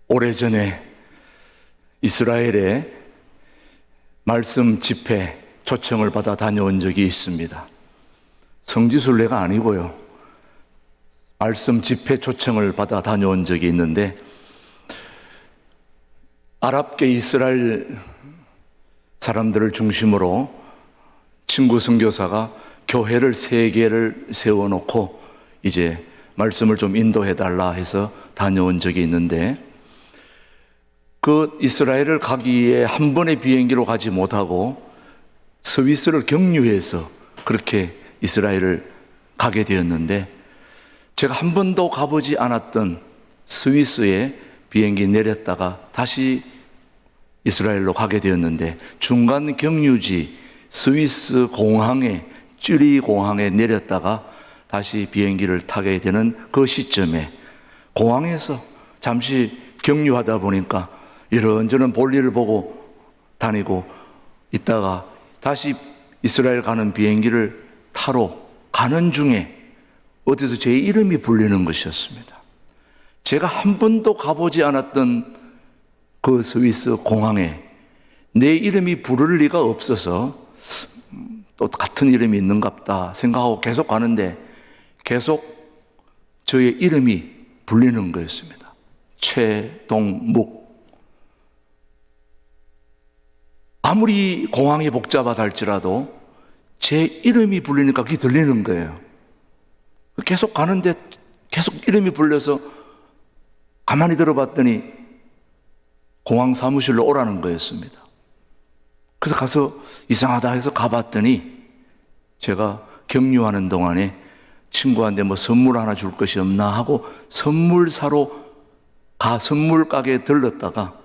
오래전에 이스라엘에 말씀 집회 초청을 받아 다녀온 적이 있습니다. 성지순례가 아니고요. 말씀 집회 초청을 받아 다녀온 적이 있는데, 아랍계 이스라엘 사람들을 중심으로 친구 선교사가 교회를 3개를 세워놓고 이제 말씀을 좀 인도해달라 해서 다녀온 적이 있는데, 그 이스라엘을 가기에 한 번의 비행기로 가지 못하고 스위스를 경유해서 그렇게 이스라엘을 가게 되었는데, 제가 한 번도 가보지 않았던 스위스에 비행기 내렸다가 다시 이스라엘로 가게 되었는데, 중간 경유지 스위스 공항에 쭈리 공항에 내렸다가 다시 비행기를 타게 되는 그 시점에 공항에서 잠시 경유하다 보니까 이런저런 볼일을 보고 다니고 있다가 다시 이스라엘 가는 비행기를 타러 가는 중에 어디서 제 이름이 불리는 것이었습니다. 제가 한 번도 가보지 않았던 그 스위스 공항에 내 이름이 부를 리가 없어서 또 같은 이름이 있는갑다 생각하고 계속 가는데 계속 저의 이름이 불리는 거였습니다. 최동묵. 아무리 공항이 복잡하다 할지라도 제 이름이 불리니까 그게 들리는 거예요. 계속 가는데 계속 이름이 불려서 가만히 들어봤더니 공항 사무실로 오라는 거였습니다. 그래서 가서 이상하다 해서 가봤더니 제가 경유하는 동안에 친구한테 뭐 선물 하나 줄 것이 없나 하고 선물 사러 선물 가게에 들렀다가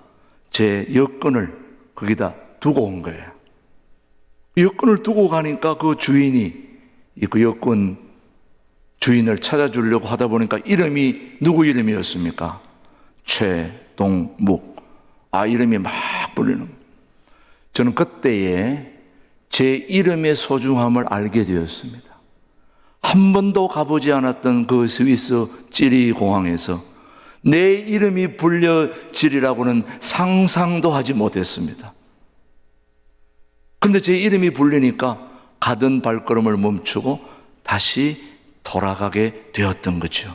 제 여권을 거기다 두고 온 거예요. 여권을 두고 가니까 그 주인이 그 여권 주인을 찾아주려고 하다 보니까 이름이 누구 이름이었습니까? 최동묵. 이름이 막 불리는 거예요. 저는 그때에 제 이름의 소중함을 알게 되었습니다. 한 번도 가보지 않았던 그 스위스 찌리 공항에서 내 이름이 불려지리라고는 상상도 하지 못했습니다. 근데 제 이름이 불리니까 가던 발걸음을 멈추고 다시 돌아가게 되었던 거죠.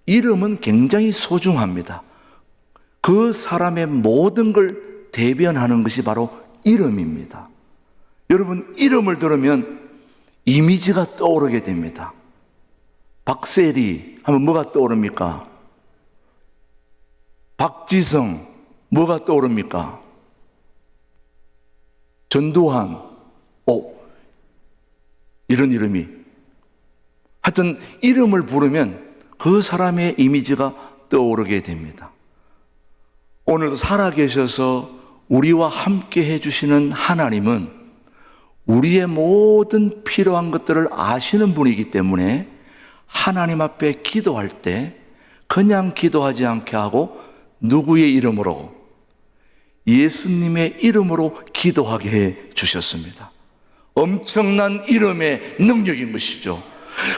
이름은 굉장히 소중합니다. 그 사람의 모든 걸 대변하는 것이 바로 이름입니다. 여러분, 이름을 들으면 이미지가 떠오르게 됩니다. 박세리 하면 뭐가 떠오릅니까? 박지성 뭐가 떠오릅니까? 전두환, 이런 이름이. 하여튼 이름을 부르면 그 사람의 이미지가 떠오르게 됩니다. 오늘도 살아계셔서 우리와 함께 해주시는 하나님은 우리의 모든 필요한 것들을 아시는 분이기 때문에 하나님 앞에 기도할 때 그냥 기도하지 않게 하고 누구의 이름으로? 예수님의 이름으로 기도하게 해 주셨습니다. 엄청난 이름의 능력인 것이죠.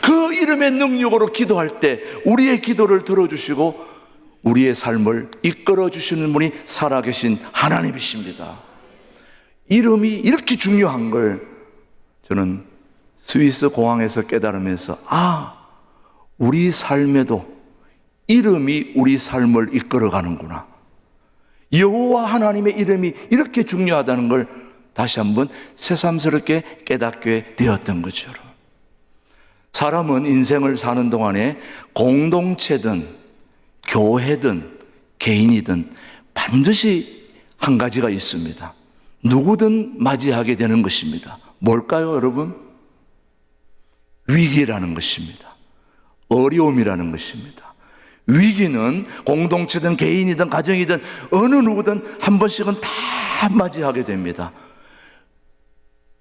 그 이름의 능력으로 기도할 때 우리의 기도를 들어주시고 우리의 삶을 이끌어 주시는 분이 살아계신 하나님이십니다. 이름이 이렇게 중요한 걸 저는 스위스 공항에서 깨달으면서 우리 삶에도 이름이 우리 삶을 이끌어가는구나. 여호와 하나님의 이름이 이렇게 중요하다는 걸 다시 한번 새삼스럽게 깨닫게 되었던 거죠. 사람은 인생을 사는 동안에 공동체든 교회든 개인이든 반드시 한 가지가 있습니다. 누구든 맞이하게 되는 것입니다. 뭘까요, 여러분? 위기라는 것입니다. 어려움이라는 것입니다. 위기는 공동체든 개인이든 가정이든 어느 누구든 한 번씩은 다 맞이하게 됩니다.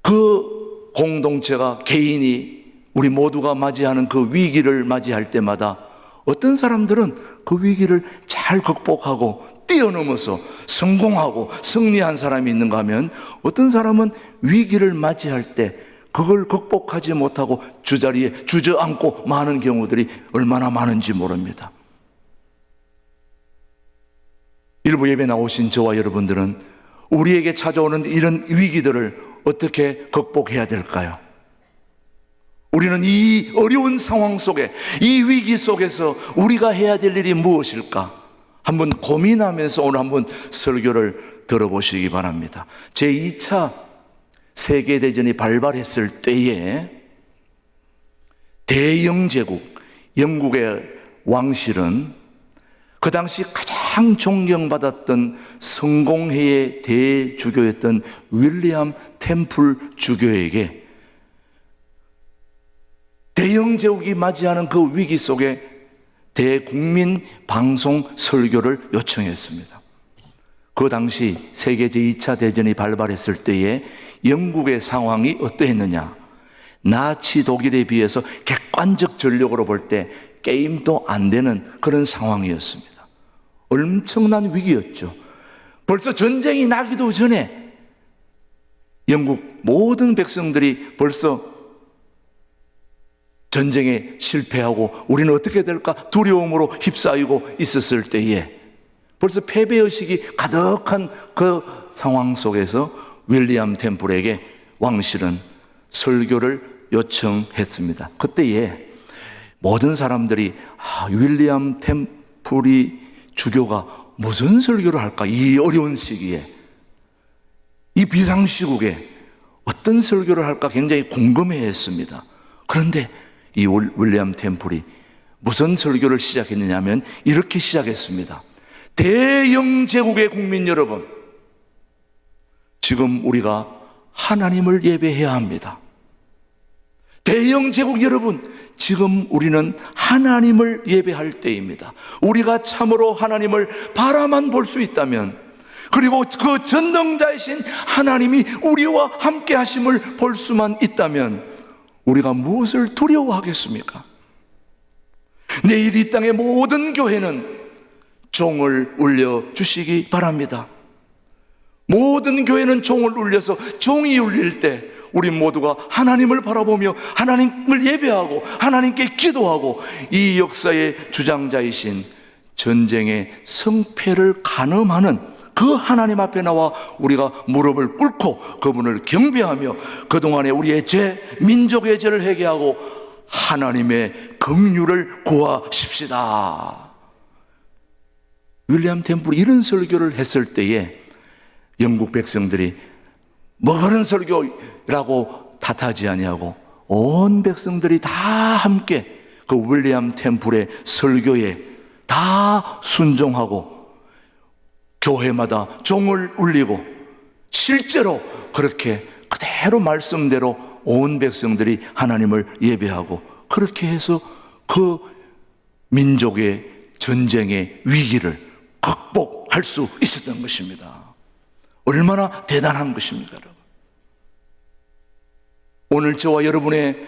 그 공동체가 개인이 우리 모두가 맞이하는 그 위기를 맞이할 때마다 어떤 사람들은 그 위기를 잘 극복하고 뛰어넘어서 성공하고 승리한 사람이 있는가 하면 어떤 사람은 위기를 맞이할 때 그걸 극복하지 못하고 주저앉고 마는 경우들이 얼마나 많은지 모릅니다. 일부 예배 나오신 저와 여러분들은 우리에게 찾아오는 이런 위기들을 어떻게 극복해야 될까요? 우리는 이 어려운 상황 속에, 이 위기 속에서 우리가 해야 될 일이 무엇일까? 한번 고민하면서 오늘 한번 설교를 들어보시기 바랍니다. 제2차 세계대전이 발발했을 때에 대영제국, 영국의 왕실은 그 당시 가장 존경받았던 성공회의 대주교였던 윌리엄 템플 주교에게 대영제국이 맞이하는 그 위기 속에 대국민 방송 설교를 요청했습니다. 그 당시 세계 제2차 대전이 발발했을 때에 영국의 상황이 어떠했느냐? 나치 독일에 비해서 객관적 전력으로 볼 때 게임도 안 되는 그런 상황이었습니다. 엄청난 위기였죠. 벌써 전쟁이 나기도 전에 영국 모든 백성들이 벌써 전쟁에 실패하고 우리는 어떻게 될까 두려움으로 휩싸이고 있었을 때에 벌써 패배의식이 가득한 그 상황 속에서 윌리엄 템플에게 왕실은 설교를 요청했습니다. 그때에 모든 사람들이 윌리엄 템플이 주교가 무슨 설교를 할까? 이 어려운 시기에, 이 비상시국에 어떤 설교를 할까 굉장히 궁금해했습니다. 그런데 이 윌리엄 템플이 무슨 설교를 시작했느냐 하면 이렇게 시작했습니다. 대영제국의 국민 여러분, 지금 우리가 하나님을 예배해야 합니다. 대영제국 여러분, 지금 우리는 하나님을 예배할 때입니다. 우리가 참으로 하나님을 바라만 볼 수 있다면, 그리고 그 전능자이신 하나님이 우리와 함께 하심을 볼 수만 있다면 우리가 무엇을 두려워하겠습니까? 내일 이 땅의 모든 교회는 종을 울려 주시기 바랍니다. 모든 교회는 종을 울려서 종이 울릴 때 우리 모두가 하나님을 바라보며 하나님을 예배하고 하나님께 기도하고 이 역사의 주장자이신 전쟁의 성패를 가늠하는 그 하나님 앞에 나와 우리가 무릎을 꿇고 그분을 경배하며 그동안의 우리의 죄, 민족의 죄를 회개하고 하나님의 긍휼을 구하십시다. 윌리엄 템플이 이런 설교를 했을 때에 영국 백성들이 뭐 그런 설교라고 탓하지 아니하고 온 백성들이 다 함께 그 윌리엄 템플의 설교에 다 순종하고 교회마다 종을 울리고 실제로 그렇게 그대로 말씀대로 온 백성들이 하나님을 예배하고 그렇게 해서 그 민족의 전쟁의 위기를 극복할 수 있었던 것입니다. 얼마나 대단한 것입니까, 여러분? 오늘 저와 여러분의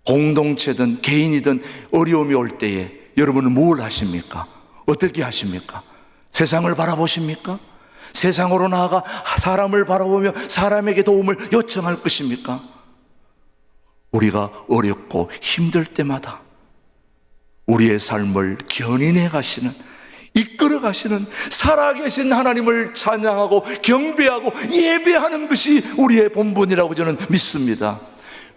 공동체든 개인이든 어려움이 올 때에 여러분은 뭘 하십니까? 어떻게 하십니까? 세상을 바라보십니까? 세상으로 나아가 사람을 바라보며 사람에게 도움을 요청할 것입니까? 우리가 어렵고 힘들 때마다 우리의 삶을 견인해 가시는, 이끌어 가시는 살아계신 하나님을 찬양하고 경배하고 예배하는 것이 우리의 본분이라고 저는 믿습니다.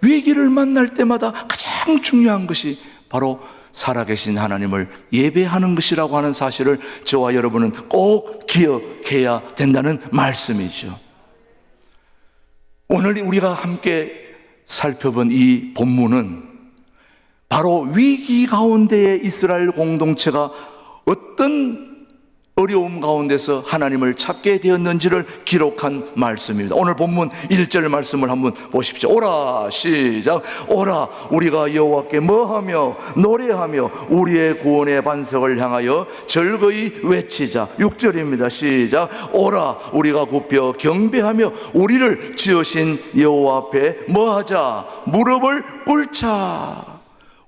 위기를 만날 때마다 가장 중요한 것이 바로 살아계신 하나님을 예배하는 것이라고 하는 사실을 저와 여러분은 꼭 기억해야 된다는 말씀이죠. 오늘 우리가 함께 살펴본 이 본문은 바로 위기 가운데의 이스라엘 공동체가 어떤 어려움 가운데서 하나님을 찾게 되었는지를 기록한 말씀입니다. 오늘 본문 1절 말씀을 한번 보십시오. 오라, 시작. 오라, 우리가 여호와께 뭐하며 노래하며 우리의 구원의 반석을 향하여 즐거이 외치자. 6절입니다. 시작. 오라, 우리가 굽혀 경배하며 우리를 지으신 여호와 앞에 뭐하자. 무릎을 꿇자.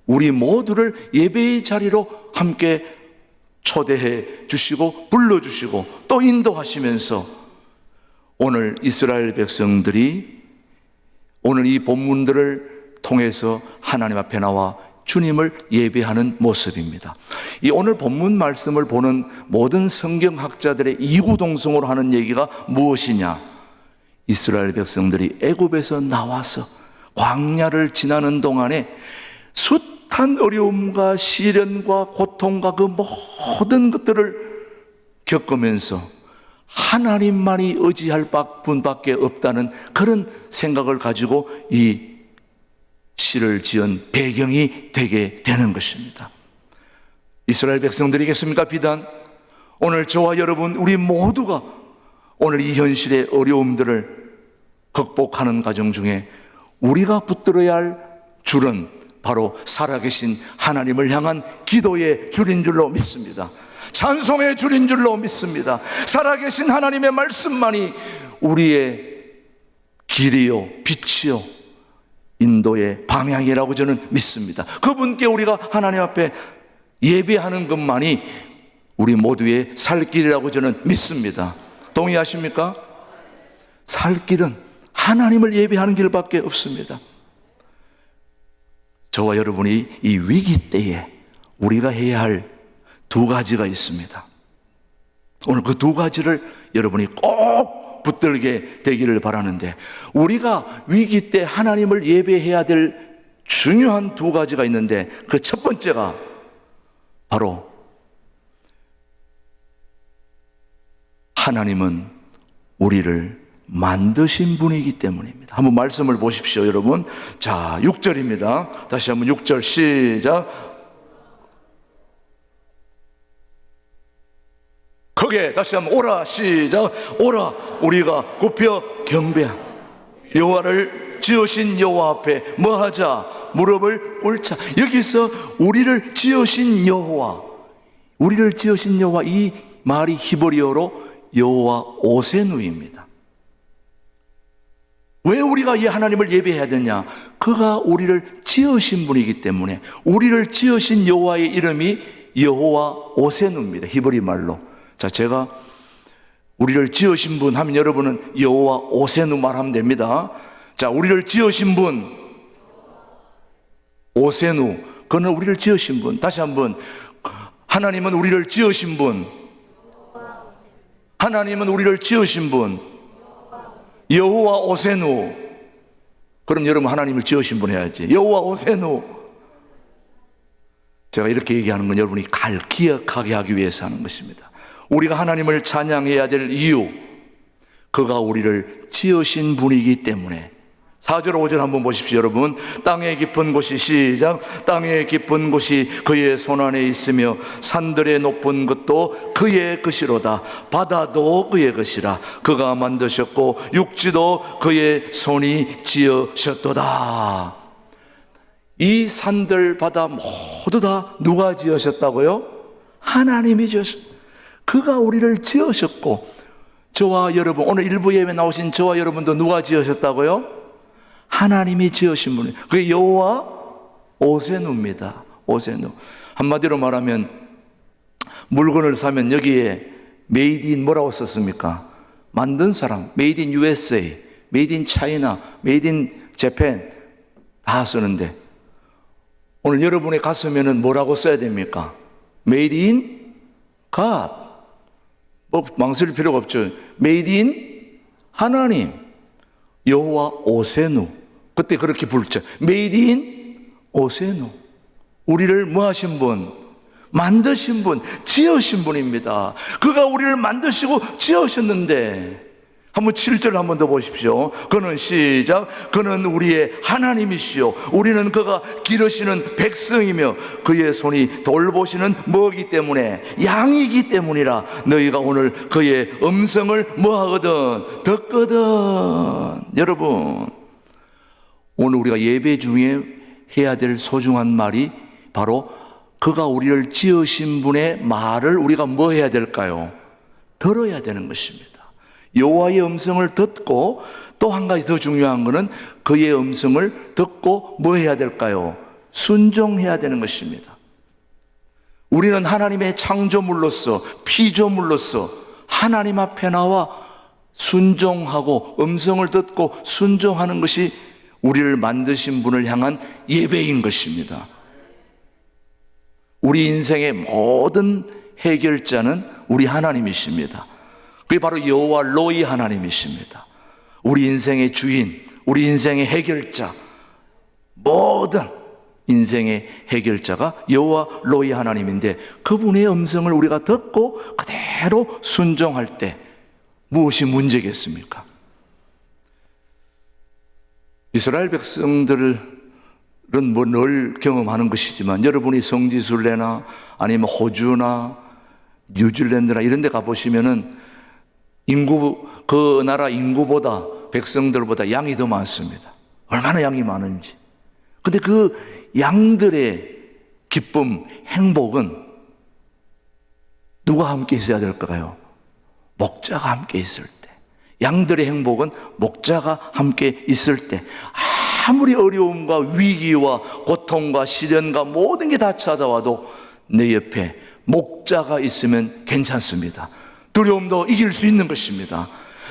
우리 모두를 예배의 자리로 함께 초대해 주시고 불러주시고 또 인도하시면서 오늘 이스라엘 백성들이 오늘 이 본문들을 통해서 하나님 앞에 나와 주님을 예배하는 모습입니다. 이 오늘 본문 말씀을 보는 모든 성경학자들의 이구동성으로 하는 얘기가 무엇이냐? 이스라엘 백성들이 애굽에서 나와서 광야를 지나는 동안에 숱한 어려움과 시련과 고통과 그 모든 것들을 겪으면서 하나님만이 의지할 분밖에 없다는 그런 생각을 가지고 이 시를 지은 배경이 되게 되는 것입니다. 이스라엘 백성들이겠습니까? 비단 오늘 저와 여러분 우리 모두가 오늘 이 현실의 어려움들을 극복하는 과정 중에 우리가 붙들어야 할 줄은 바로 살아계신 하나님을 향한 기도의 줄인 줄로 믿습니다. 찬송의 줄인 줄로 믿습니다. 살아계신 하나님의 말씀만이 우리의 길이요 빛이요 인도의 방향이라고 저는 믿습니다. 그분께 우리가 하나님 앞에 예배하는 것만이 우리 모두의 살 길이라고 저는 믿습니다. 동의하십니까? 살 길은 하나님을 예배하는 길밖에 없습니다. 저와 여러분이 이 위기 때에 우리가 해야 할 두 가지가 있습니다. 오늘 그 두 가지를 여러분이 꼭 붙들게 되기를 바라는데, 우리가 위기 때 하나님을 예배해야 될 중요한 두 가지가 있는데, 그 첫 번째가 바로 하나님은 우리를 만드신 분이기 때문입니다. 한번 말씀을 보십시오, 여러분. 자, 6절입니다. 다시 한번 6절 시작. 크게 다시 한번 오라 시작. 오라 우리가 굽혀 경배하 여호와를 지으신 여호와 앞에 뭐하자? 무릎을 꿇자. 여기서 우리를 지으신 여호와, 우리를 지으신 여호와, 이 말이 히브리어로 여호와 오세누입니다. 왜 우리가 이 하나님을 예배해야 되냐? 그가 우리를 지으신 분이기 때문에. 우리를 지으신 여호와의 이름이 여호와 오세누입니다, 히브리 말로. 자, 제가 우리를 지으신 분 하면 여러분은 여호와 오세누 말하면 됩니다. 자, 우리를 지으신 분 오세누, 그는 우리를 지으신 분. 다시 한번, 하나님은 우리를 지으신 분, 하나님은 우리를 지으신 분, 여호와 오세누. 그럼 여러분 하나님을 지으신 분 해야지. 여호와 오세누. 제가 이렇게 얘기하는 건 여러분이 기억하게 하기 위해서 하는 것입니다. 우리가 하나님을 찬양해야 될 이유, 그가 우리를 지으신 분이기 때문에. 4절 5절 한번 보십시오, 여러분. 땅의 깊은 곳이 시작. 땅의 깊은 곳이 그의 손안에 있으며 산들의 높은 것도 그의 것이로다. 바다도 그의 것이라. 그가 만드셨고 육지도 그의 손이 지으셨도다. 이 산들 바다 모두 다 누가 지으셨다고요? 하나님이 지으셨습니다. 그가 우리를 지으셨고, 저와 여러분, 오늘 일부 예배 나오신 저와 여러분도 누가 지으셨다고요? 하나님이 지으신 분이에요. 그게 여호와 오세누입니다. 오세누. 한마디로 말하면 물건을 사면 여기에 메이드 인 뭐라고 썼습니까? 만든 사람, 메이드 인 USA, 메이드 인 차이나, 메이드 인 재팬 다 쓰는데, 오늘 여러분의 가슴에는 뭐라고 써야 됩니까? 메이드 인 갓. 뭐 망설일 필요가 없죠. 메이드 인 하나님, 여호와 오세누. 그때 그렇게 부르죠. 메이드 인 오세누. 우리를 뭐 하신 분? 만드신 분, 지으신 분입니다. 그가 우리를 만드시고 지으셨는데, 한번 7절 한번 더 보십시오. 그는 시작. 그는 우리의 하나님이시요 우리는 그가 기르시는 백성이며 그의 손이 돌보시는 뭐이기 때문에, 양이기 때문이라. 너희가 오늘 그의 음성을 뭐하거든? 듣거든. 여러분, 오늘 우리가 예배 중에 해야 될 소중한 말이 바로 그가 우리를 지으신 분의 말을 우리가 뭐 해야 될까요? 들어야 되는 것입니다. 여호와의 음성을 듣고, 또 한 가지 더 중요한 것은 그의 음성을 듣고 뭐 해야 될까요? 순종해야 되는 것입니다. 우리는 하나님의 창조물로서, 피조물로서 하나님 앞에 나와 순종하고 음성을 듣고 순종하는 것이 우리를 만드신 분을 향한 예배인 것입니다. 우리 인생의 모든 해결자는 우리 하나님이십니다. 그게 바로 여호와 로이 하나님이십니다. 우리 인생의 주인, 우리 인생의 해결자, 모든 인생의 해결자가 여호와 로이 하나님인데, 그분의 음성을 우리가 듣고 그대로 순종할 때 무엇이 문제겠습니까? 이스라엘 백성들은 뭐 늘 경험하는 것이지만, 여러분이 성지순례나 아니면 호주나 뉴질랜드나 이런 데 가보시면은 그 나라 인구보다, 백성들보다 양이 더 많습니다. 얼마나 양이 많은지. 근데 그 양들의 기쁨, 행복은 누가 함께 있어야 될까요? 목자가 함께 있을 때. 양들의 행복은 목자가 함께 있을 때. 아무리 어려움과 위기와 고통과 시련과 모든 게 다 찾아와도 내 옆에 목자가 있으면 괜찮습니다. 두려움도 이길 수 있는 것입니다.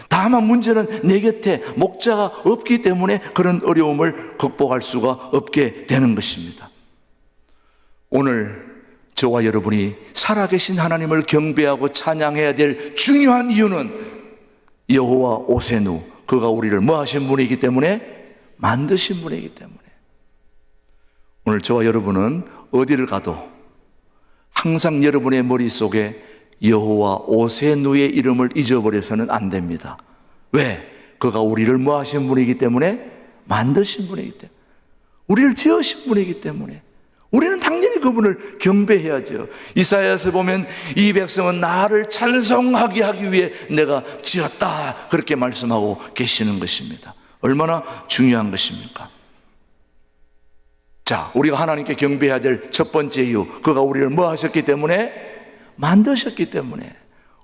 다만 문제는 내 곁에 목자가 없기 때문에 그런 어려움을 극복할 수가 없게 되는 것입니다. 오늘 저와 여러분이 살아계신 하나님을 경배하고 찬양해야 될 중요한 이유는 여호와 오세누, 그가 우리를 뭐 하신 분이기 때문에? 만드신 분이기 때문에. 오늘 저와 여러분은 어디를 가도 항상 여러분의 머릿속에 여호와 오세누의 이름을 잊어버려서는 안 됩니다. 왜? 그가 우리를 뭐 하신 분이기 때문에? 만드신 분이기 때문에. 우리를 지으신 분이기 때문에 우리는 당연히 그분을 경배해야죠. 이사야서에 보면 이 백성은 나를 찬송하게 하기 위해 내가 지었다, 그렇게 말씀하고 계시는 것입니다. 얼마나 중요한 것입니까? 자, 우리가 하나님께 경배해야 될 첫 번째 이유, 그가 우리를 뭐 하셨기 때문에? 만드셨기 때문에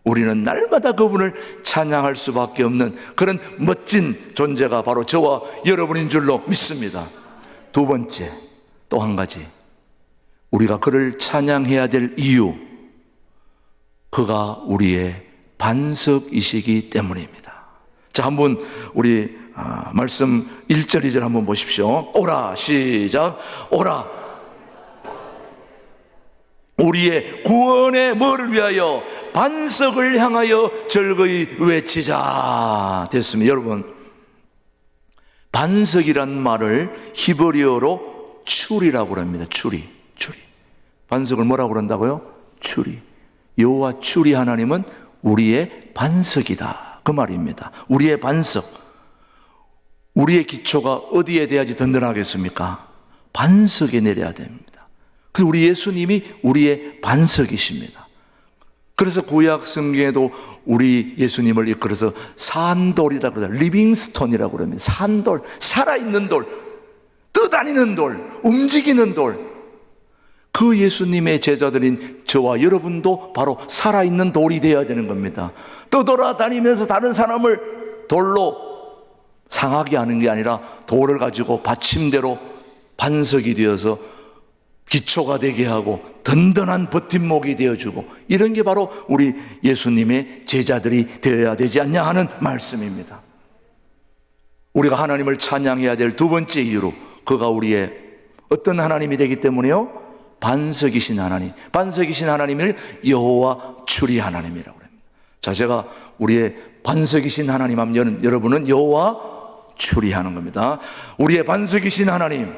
우리는 날마다 그분을 찬양할 수밖에 없는 그런 멋진 존재가 바로 저와 여러분인 줄로 믿습니다. 두 번째, 또 한 가지, 우리가 그를 찬양해야 될 이유, 그가 우리의 반석이시기 때문입니다. 자, 한번 우리 말씀 1절 2절 한번 보십시오. 오라, 시작. 오라, 우리의 구원의 뭐를 위하여? 반석을 향하여 즐거이 외치자. 됐습니다. 여러분, 반석이란 말을 히브리어로 추리라고 합니다. 추리. 반석을 뭐라고 그런다고요? 추리. 여호와 추리 하나님은 우리의 반석이다, 그 말입니다. 우리의 반석. 우리의 기초가 어디에 대야지 든든하겠습니까? 반석에 내려야 됩니다. 그래서 우리 예수님이 우리의 반석이십니다. 그래서 구약 성경에도 우리 예수님을 이끌어서 산돌이라고 그러죠. 리빙스톤이라고 그럽니다. 산돌, 살아있는 돌, 떠다니는 돌, 움직이는 돌. 그 예수님의 제자들인 저와 여러분도 바로 살아있는 돌이 되어야 되는 겁니다. 떠돌아다니면서 다른 사람을 돌로 상하게 하는 게 아니라 돌을 가지고 받침대로 반석이 되어서 기초가 되게 하고 든든한 버팀목이 되어주고, 이런 게 바로 우리 예수님의 제자들이 되어야 되지 않냐 하는 말씀입니다. 우리가 하나님을 찬양해야 될 두 번째 이유로, 그가 우리의 어떤 하나님이 되기 때문에요? 반석이신 하나님. 반석이신 하나님을 여호와 추리 하나님이라고 합니다. 자, 제가 우리의 반석이신 하나님 하면 여러분은 여호와 추리하는 겁니다. 우리의 반석이신 하나님,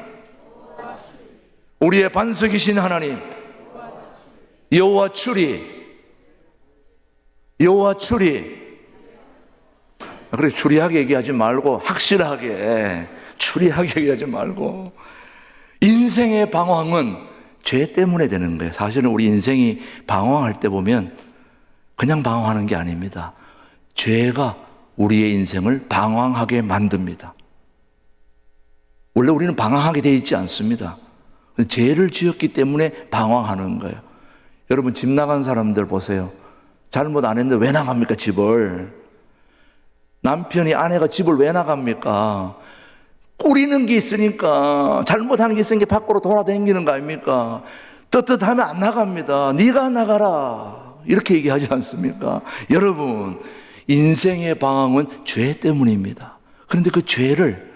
우리의 반석이신 하나님, 여호와 추리, 여호와 추리. 그래, 추리하게 얘기하지 말고 확실하게, 추리하게 얘기하지 말고. 인생의 방황은 죄 때문에 되는 거예요. 사실은 우리 인생이 방황할 때 보면 그냥 방황하는 게 아닙니다. 죄가 우리의 인생을 방황하게 만듭니다. 원래 우리는 방황하게 되어 있지 않습니다. 죄를 지었기 때문에 방황하는 거예요. 여러분, 집 나간 사람들 보세요. 잘못 안 했는데 왜 나갑니까, 집을? 남편이, 아내가 집을 왜 나갑니까? 꾸리는 게 있으니까, 잘못하는 게 있으니까 밖으로 돌아다니는 거 아닙니까? 떳떳하면 안 나갑니다. 네가 나가라, 이렇게 얘기하지 않습니까? 여러분, 인생의 방황은 죄 때문입니다. 그런데 그 죄를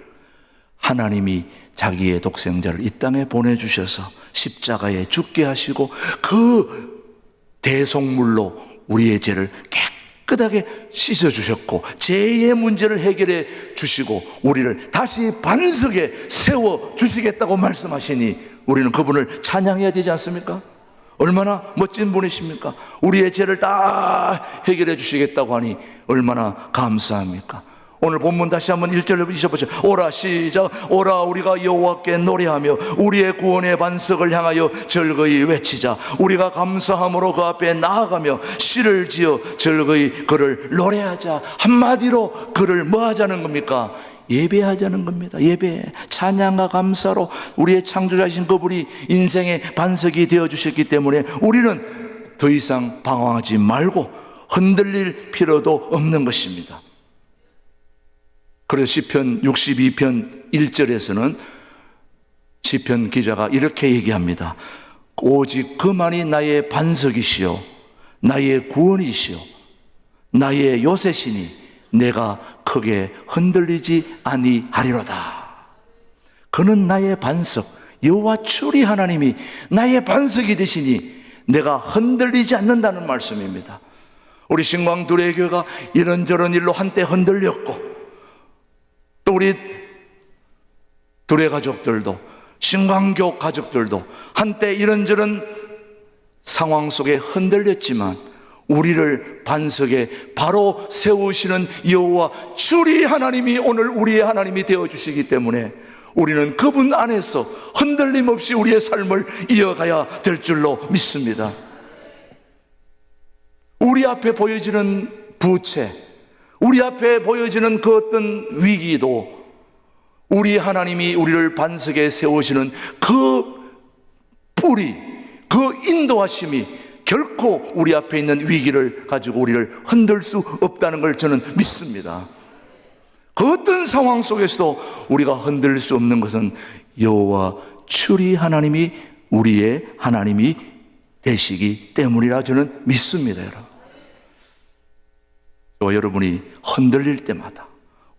하나님이 자기의 독생자를 이 땅에 보내주셔서 십자가에 죽게 하시고 그 대속물로 우리의 죄를 깨끗하게 씻어주셨고 죄의 문제를 해결해 주시고 우리를 다시 반석에 세워주시겠다고 말씀하시니 우리는 그분을 찬양해야 되지 않습니까? 얼마나 멋진 분이십니까? 우리의 죄를 다 해결해 주시겠다고 하니 얼마나 감사합니까? 오늘 본문 다시 한번 1절을 읽어보죠. 오라 시작. 오라 우리가 여호와께 노래하며 우리의 구원의 반석을 향하여 즐거이 외치자. 우리가 감사함으로 그 앞에 나아가며 시를 지어 즐거이 그를 노래하자. 한마디로 그를 뭐 하자는 겁니까? 예배하자는 겁니다. 예배, 찬양과 감사로 우리의 창조자이신 그분이 인생의 반석이 되어주셨기 때문에 우리는 더 이상 방황하지 말고 흔들릴 필요도 없는 것입니다. 그래서 시편 62편 1절에서는 시편 기자가 이렇게 얘기합니다. 오직 그만이 나의 반석이시요 나의 구원이시요 나의 요새시니 내가 크게 흔들리지 아니하리로다. 그는 나의 반석, 여호와 추리 하나님이 나의 반석이 되시니 내가 흔들리지 않는다는 말씀입니다. 우리 신광 두레교회가 이런저런 일로 한때 흔들렸고 또 우리 두레 가족들도 신광교 가족들도 한때 이런저런 상황 속에 흔들렸지만 우리를 반석에 바로 세우시는 여호와 추리 하나님이 오늘 우리의 하나님이 되어주시기 때문에 우리는 그분 안에서 흔들림 없이 우리의 삶을 이어가야 될 줄로 믿습니다. 우리 앞에 보여지는 부채, 우리 앞에 보여지는 그 어떤 위기도 우리 하나님이 우리를 반석에 세우시는 그 뿌리, 그 인도하심이 결코 우리 앞에 있는 위기를 가지고 우리를 흔들 수 없다는 걸 저는 믿습니다. 그 어떤 상황 속에서도 우리가 흔들 수 없는 것은 여호와 추리 하나님이 우리의 하나님이 되시기 때문이라 저는 믿습니다. 여러분, 저와 여러분이 흔들릴 때마다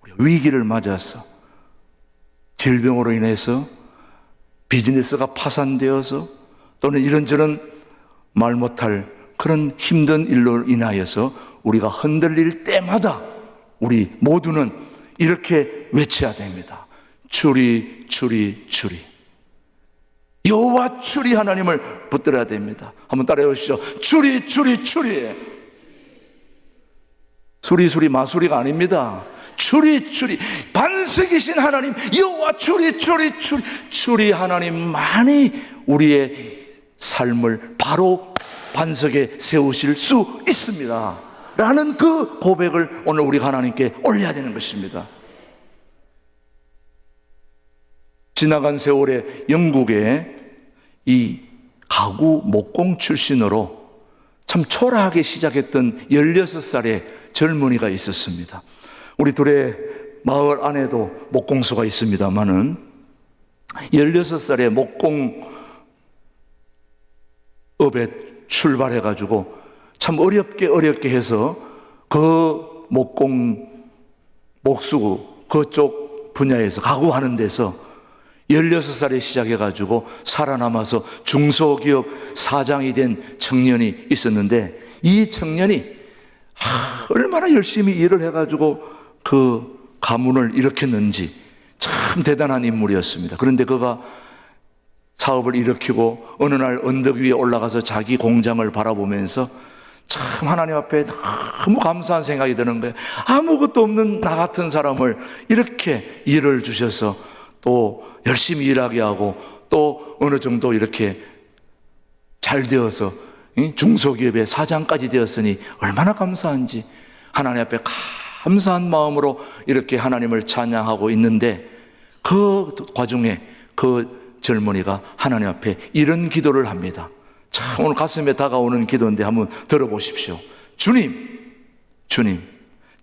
우리가 위기를 맞아서 질병으로 인해서 비즈니스가 파산되어서 또는 이런저런 말 못할 그런 힘든 일로 인하여서 우리가 흔들릴 때마다 우리 모두는 이렇게 외쳐야 됩니다. 추리 추리 추리 여호와 추리 하나님을 붙들어야 됩니다. 한번 따라해 보시죠. 추리 추리 추리. 수리수리 마수리가 아닙니다. 추리 추리 반석이신 하나님 여호와 추리 추리 추리 추리 하나님만이 우리의 삶을 바로 반석에 세우실 수 있습니다 라는 그 고백을 오늘 우리 하나님께 올려야 되는 것입니다. 지나간 세월에 영국의 이 가구 목공 출신으로 참 초라하게 시작했던 16살의 젊은이가 있었습니다. 우리 둘의 마을 안에도 목공소가 있습니다만은 16살의 목공업에 출발해가지고 참 어렵게 해서 그 목공 목수 그쪽 분야에서 가구하는 데서 16살에 시작해가지고 살아남아서 중소기업 사장이 된 청년이 있었는데 이 청년이 얼마나 열심히 일을 해가지고 그 가문을 일으켰는지 참 대단한 인물이었습니다. 그런데 그가 사업을 일으키고 어느 날 언덕 위에 올라가서 자기 공장을 바라보면서 참 하나님 앞에 너무 감사한 생각이 드는 거예요. 아무것도 없는 나 같은 사람을 이렇게 일을 주셔서 또 열심히 일하게 하고 또 어느 정도 이렇게 잘 되어서 중소기업의 사장까지 되었으니 얼마나 감사한지 하나님 앞에 감사한 마음으로 이렇게 하나님을 찬양하고 있는데 그 과정에 그 젊은이가 하나님 앞에 이런 기도를 합니다. 참 오늘 가슴에 다가오는 기도인데 한번 들어보십시오. 주님,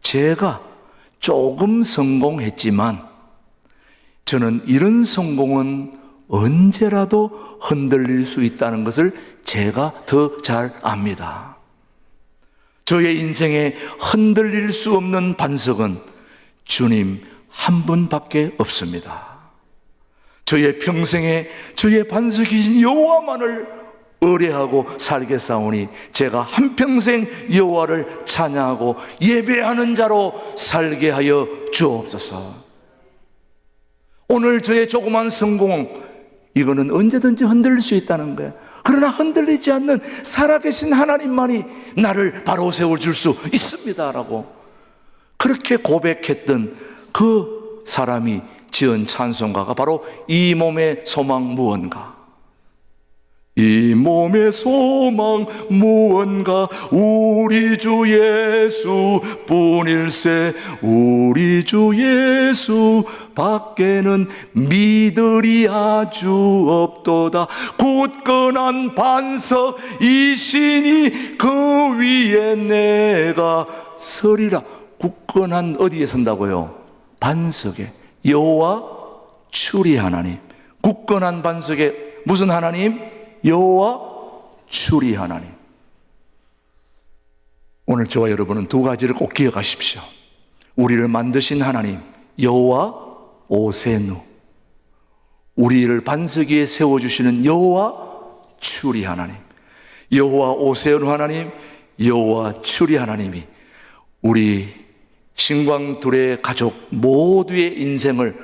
제가 조금 성공했지만 저는 이런 성공은 언제라도 흔들릴 수 있다는 것을 제가 더 잘 압니다. 저의 인생에 흔들릴 수 없는 반석은 주님 한 분밖에 없습니다. 저의 평생에 저의 반석이신 여호와만을 의뢰하고 살겠사오니 제가 한평생 여호와를 찬양하고 예배하는 자로 살게 하여 주옵소서. 오늘 저의 조그만 성공, 이거는 언제든지 흔들릴 수 있다는 거예요. 그러나 흔들리지 않는 살아계신 하나님만이 나를 바로 세워줄 수 있습니다라고 그렇게 고백했던 그 사람이 지은 찬송가가 바로 이 몸의 소망 무언가. 이 몸의 소망 무언가 우리 주 예수 뿐일세. 우리 주 예수 밖에는 믿으리 아주 없도다. 굳건한 반석 이시니 그 위에 내가 서리라. 굳건한 어디에 선다고요? 반석에. 여호와 추리 하나님. 굳건한 반석에 무슨 하나님? 여호와 추리 하나님. 오늘 저와 여러분은 두 가지를 꼭 기억하십시오. 우리를 만드신 하나님 여호와 오세누, 우리를 반석 위에 세워주시는 여호와 추리 하나님. 여호와 오세누 하나님, 여호와 추리 하나님이 우리 신광둘의 가족 모두의 인생을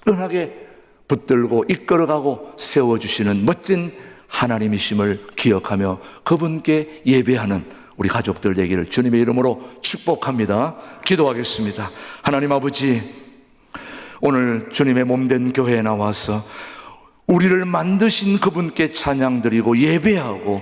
굳건하게 붙들고 이끌어가고 세워주시는 멋진 하나님이심을 기억하며 그분께 예배하는 우리 가족들 되기를 주님의 이름으로 축복합니다. 기도하겠습니다. 하나님 아버지, 오늘 주님의 몸된 교회에 나와서 우리를 만드신 그분께 찬양드리고 예배하고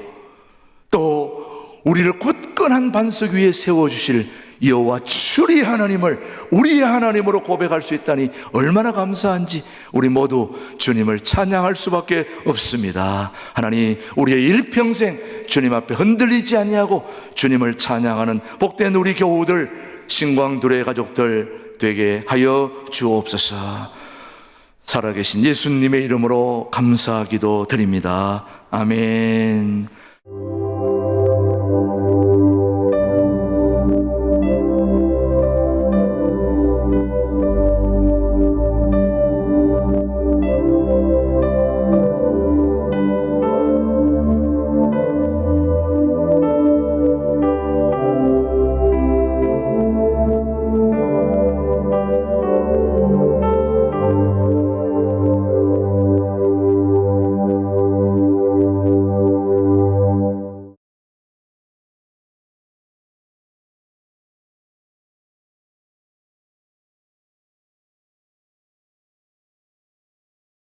또 우리를 굳건한 반석 위에 세워주실 여호와 추리 하나님을 우리의 하나님으로 고백할 수 있다니 얼마나 감사한지 우리 모두 주님을 찬양할 수밖에 없습니다. 하나님, 우리의 일평생 주님 앞에 흔들리지 아니하고 주님을 찬양하는 복된 우리 교우들, 신광둘의 가족들 되게 하여 주옵소서. 살아계신 예수님의 이름으로 감사기도 드립니다. 아멘.